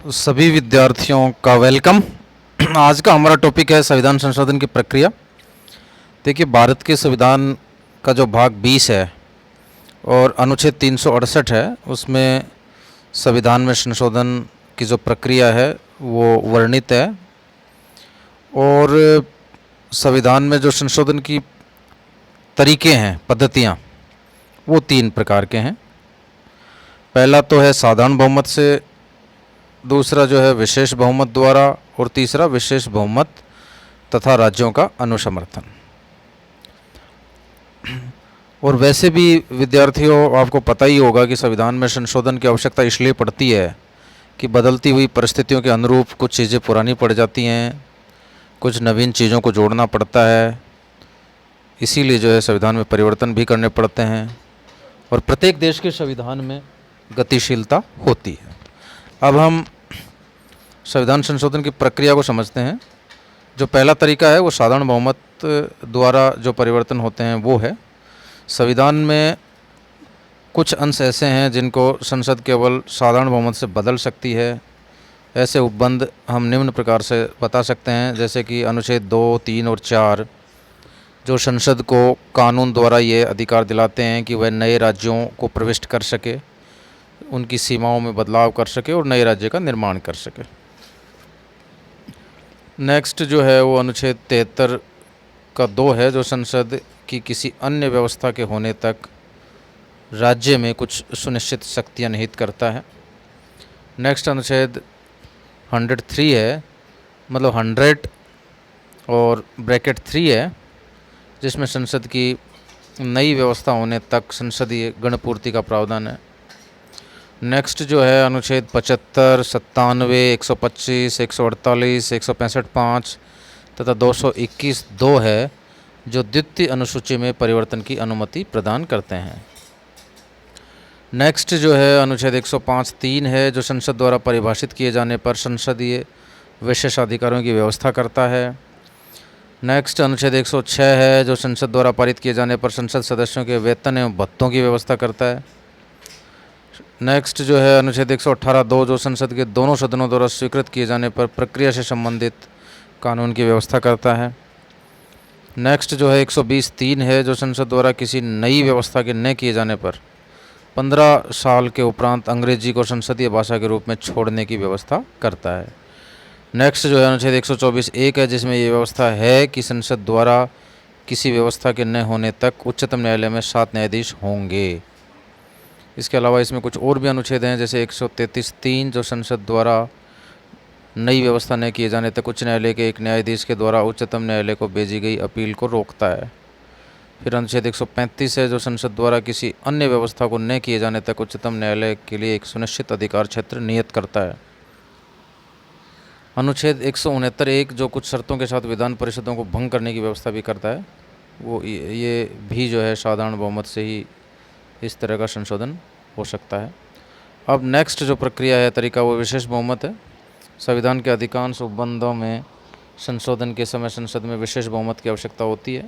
सभी विद्यार्थियों का वेलकम। आज का हमारा टॉपिक है संविधान संशोधन की प्रक्रिया। देखिए, भारत के संविधान का जो भाग 20 है और अनुच्छेद 368 है, उसमें संविधान में संशोधन की जो प्रक्रिया है वो वर्णित है। और संविधान में जो संशोधन की तरीके हैं, पद्धतियाँ, वो 3 प्रकार के हैं। पहला तो है साधारण बहुमत से, दूसरा जो है विशेष बहुमत द्वारा, और तीसरा विशेष बहुमत तथा राज्यों का अनुसमर्थन। और वैसे भी विद्यार्थियों, आपको पता ही होगा कि संविधान में संशोधन की आवश्यकता इसलिए पड़ती है कि बदलती हुई परिस्थितियों के अनुरूप कुछ चीज़ें पुरानी पड़ जाती हैं, कुछ नवीन चीज़ों को जोड़ना पड़ता है। इसीलिए जो है संविधान में परिवर्तन भी करने पड़ते हैं, और प्रत्येक देश के संविधान में गतिशीलता होती है। अब हम संविधान संशोधन की प्रक्रिया को समझते हैं। जो पहला तरीका है वो साधारण बहुमत द्वारा जो परिवर्तन होते हैं वो है। संविधान में कुछ अंश ऐसे हैं जिनको संसद केवल साधारण बहुमत से बदल सकती है। ऐसे उपबंध हम निम्न प्रकार से बता सकते हैं, जैसे कि अनुच्छेद 2, 3 और 4 जो संसद को कानून द्वारा ये अधिकार दिलाते हैं कि वह नए राज्यों को प्रविष्ट कर सके, उनकी सीमाओं में बदलाव कर सके और नए राज्य का निर्माण कर सके। नेक्स्ट जो है वो अनुच्छेद 73 का 2 है, जो संसद की किसी अन्य व्यवस्था के होने तक राज्य में कुछ सुनिश्चित शक्तियाँ निहित करता है। नेक्स्ट अनुच्छेद 103 है, मतलब 100 और ब्रैकेट 3 है, जिसमें संसद की नई व्यवस्था होने तक संसदीय गणपूर्ति का प्रावधान है। नेक्स्ट जो है अनुच्छेद 75, 97, 125, 148, 165 तथा 221(2) है, जो द्वितीय अनुसूची में परिवर्तन की अनुमति प्रदान करते हैं। नेक्स्ट जो है अनुच्छेद 105(3) है, जो संसद द्वारा परिभाषित किए जाने पर संसदीय विशेषाधिकारों की व्यवस्था करता है। नेक्स्ट अनुच्छेद 106 है, जो संसद द्वारा पारित किए जाने पर संसद सदस्यों के वेतन एवं भत्तों की व्यवस्था करता है। नेक्स्ट जो है अनुच्छेद 118(2), जो संसद के दोनों सदनों द्वारा स्वीकृत किए जाने पर प्रक्रिया से संबंधित कानून की व्यवस्था करता है। नेक्स्ट जो है 120(3) है, जो संसद द्वारा किसी नई व्यवस्था के न किए जाने पर 15 साल के उपरांत अंग्रेजी को संसदीय भाषा के रूप में छोड़ने की व्यवस्था करता है। नेक्स्ट जो है अनुच्छेद 124(1) है, जिसमें ये व्यवस्था है कि संसद द्वारा किसी व्यवस्था के न होने तक उच्चतम न्यायालय में 7 न्यायाधीश होंगे। इसके अलावा इसमें कुछ और भी अनुच्छेद हैं, जैसे 133(3), जो संसद द्वारा नई व्यवस्था न किए जाने तक उच्च न्यायालय के एक न्यायाधीश के द्वारा उच्चतम न्यायालय को भेजी गई अपील को रोकता है। फिर अनुच्छेद 135 है, जो संसद द्वारा किसी अन्य व्यवस्था को न किए जाने तक उच्चतम न्यायालय के लिए एक सुनिश्चित अधिकार क्षेत्र नियत करता है। अनुच्छेद 169(1), जो कुछ शर्तों के साथ विधान परिषदों को भंग करने की व्यवस्था भी करता है, वो ये भी जो है साधारण बहुमत से ही इस तरह का संशोधन हो सकता है। अब नेक्स्ट जो प्रक्रिया है, तरीका, वो विशेष बहुमत है। संविधान के अधिकांश उपबंधों में संशोधन के समय संसद में विशेष बहुमत की आवश्यकता होती है।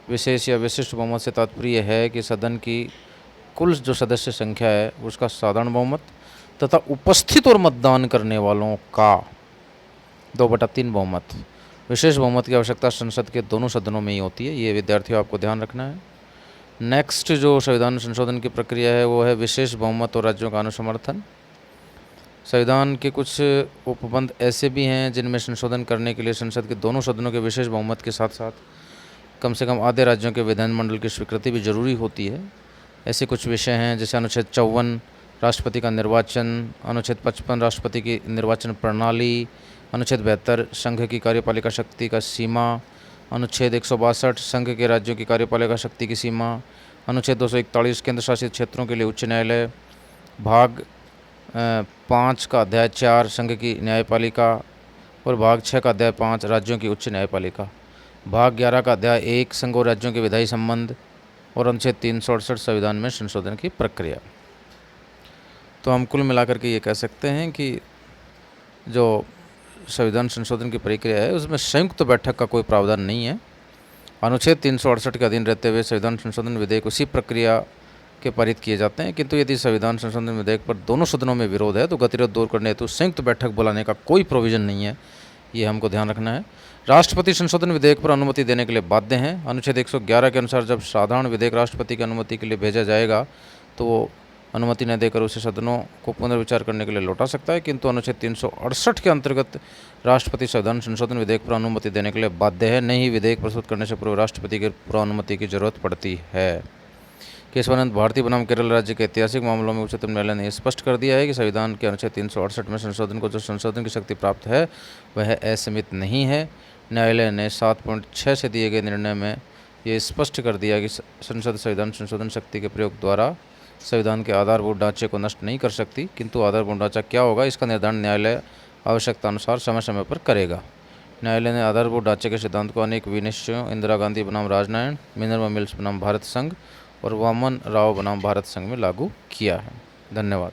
विशेष या विशिष्ट बहुमत से तात्पर्य है कि सदन की कुल जो सदस्य संख्या है उसका साधारण बहुमत तथा उपस्थित और मतदान करने वालों का 2/3 बहुमत। विशेष बहुमत की आवश्यकता संसद के दोनों सदनों में ही होती है, ये विद्यार्थियों आपको ध्यान रखना है। नेक्स्ट जो संविधान संशोधन की प्रक्रिया है वो है विशेष बहुमत और राज्यों का अनुसमर्थन। संविधान के कुछ उपबंध ऐसे भी हैं जिनमें संशोधन करने के लिए संसद के दोनों सदनों के विशेष बहुमत के साथ साथ कम से कम आधे राज्यों के विधानमंडल की स्वीकृति भी जरूरी होती है। ऐसे कुछ विषय हैं जैसे अनुच्छेद 54 राष्ट्रपति का निर्वाचन, अनुच्छेद 55 राष्ट्रपति की निर्वाचन प्रणाली, अनुच्छेद 72 संघ की कार्यपालिका शक्ति का सीमा, अनुच्छेद 162 संघ के राज्यों की कार्यपालिका शक्ति की सीमा, अनुच्छेद 241 केंद्र शासित क्षेत्रों के लिए उच्च न्यायालय, भाग 5 का अध्याय 4 संघ की न्यायपालिका और भाग 6 का अध्याय 5 राज्यों की उच्च न्यायपालिका, भाग 11 का अध्याय 1 संघ और राज्यों के विधायी संबंध और अनुच्छेद 368 संविधान में संशोधन की प्रक्रिया। तो हम कुल मिलाकर के ये कह सकते हैं कि जो संविधान संशोधन की प्रक्रिया है उसमें संयुक्त बैठक का कोई प्रावधान नहीं है। अनुच्छेद 368 के अधीन रहते हुए संविधान संशोधन विधेयक उसी प्रक्रिया के पारित किए जाते हैं, किंतु यदि संविधान संशोधन विधेयक पर दोनों सदनों में विरोध है तो गतिरोध दूर करने हेतु संयुक्त बैठक बुलाने का कोई प्रोविजन नहीं है, ये हमको ध्यान रखना है। राष्ट्रपति संशोधन विधेयक पर अनुमति देने के लिए बाध्य हैं। अनुच्छेद 111 के अनुसार जब साधारण विधेयक राष्ट्रपति की अनुमति के लिए भेजा जाएगा तो वो अनुमति न देकर उसे सदनों को पुनर्विचार करने के लिए लौटा सकता है, किंतु अनुच्छेद 368 के अंतर्गत राष्ट्रपति संविधान संशोधन विधेयक पर अनुमति देने के लिए बाध्य है। नहीं विधेयक प्रस्तुत करने से पूर्व राष्ट्रपति की पूर्व अनुमति की जरूरत पड़ती है। केशवानंद भारती बनाम केरल राज्य के ऐतिहासिक मामलों में उच्चतम न्यायालय ने स्पष्ट कर दिया है कि संविधान के अनुच्छेद 368 में संशोधन को जो संशोधन की शक्ति प्राप्त है वह असीमित नहीं है। न्यायालय ने 7.6 से दिए गए निर्णय में ये स्पष्ट कर दिया कि संसद संविधान संशोधन शक्ति के प्रयोग द्वारा संविधान के आधारभूत ढांचे को नष्ट नहीं कर सकती, किंतु आधारभूत ढांचा क्या होगा इसका निर्धारण न्यायालय आवश्यकता अनुसार समय समय पर करेगा। न्यायालय ने आधारभूत ढांचे के सिद्धांत को अनेक विनिश्चयों इंदिरा गांधी बनाम राजनारायण, मिनर्वा मिल्स बनाम भारत संघ और वामन राव बनाम भारत संघ में लागू किया है। धन्यवाद।